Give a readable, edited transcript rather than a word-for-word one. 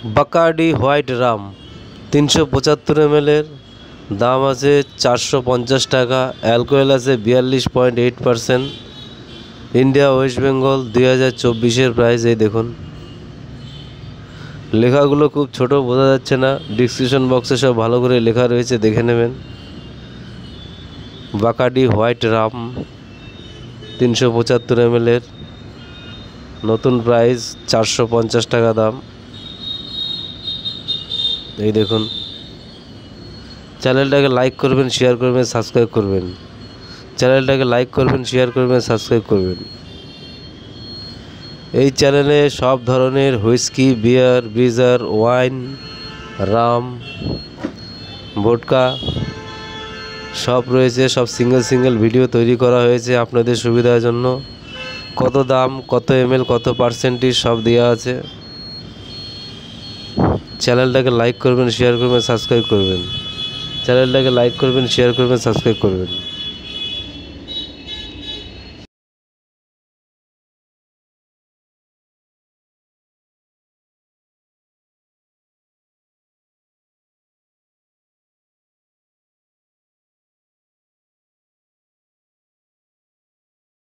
বাকার্ডি white Ram 375 ml এর দাম আছে 450 টাকা। অ্যালকোহল আছে 42.8%। ইন্ডিয়া ওয়েস্ট বেঙ্গল 2024-এর প্রাইস। এই দেখুন, লেখাগুলো খুব ছোট, বোঝা যাচ্ছে না। ডিসক্রিপশন বক্সে সব ভালো করে লেখা রয়েছে, দেখে নেবেন। বাকার্ডি হোয়াইট রাম 375 ml এর নতুন প্রাইস 450 টাকা দাম। এই দেখুন, চ্যানেলটাকে লাইক করবেন, শেয়ার করবেন, সাবস্ক্রাইব করবেন। চ্যানেলটাকে লাইক করবেন, শেয়ার করবেন, সাবস্ক্রাইব করবেন। এই চ্যানেলে সব ধরনের হুইস্কি, বিয়ার, ব্রিজার, ওয়াইন, রাম, ভোডকা সব রয়েছে। সব সিঙ্গেল ভিডিও তৈরি করা হয়েছে আপনাদের সুবিধার জন্য। কত দাম, কত ml, কত পার্সেন্টেজ সব দেওয়া আছে। চ্যানেলটাকে লাইক করবেন, শেয়ার করবেন, সাবস্ক্রাইব করবেন। চ্যানেলটাকে লাইক করবেন, শেয়ার করবেন, সাবস্ক্রাইব করবেন।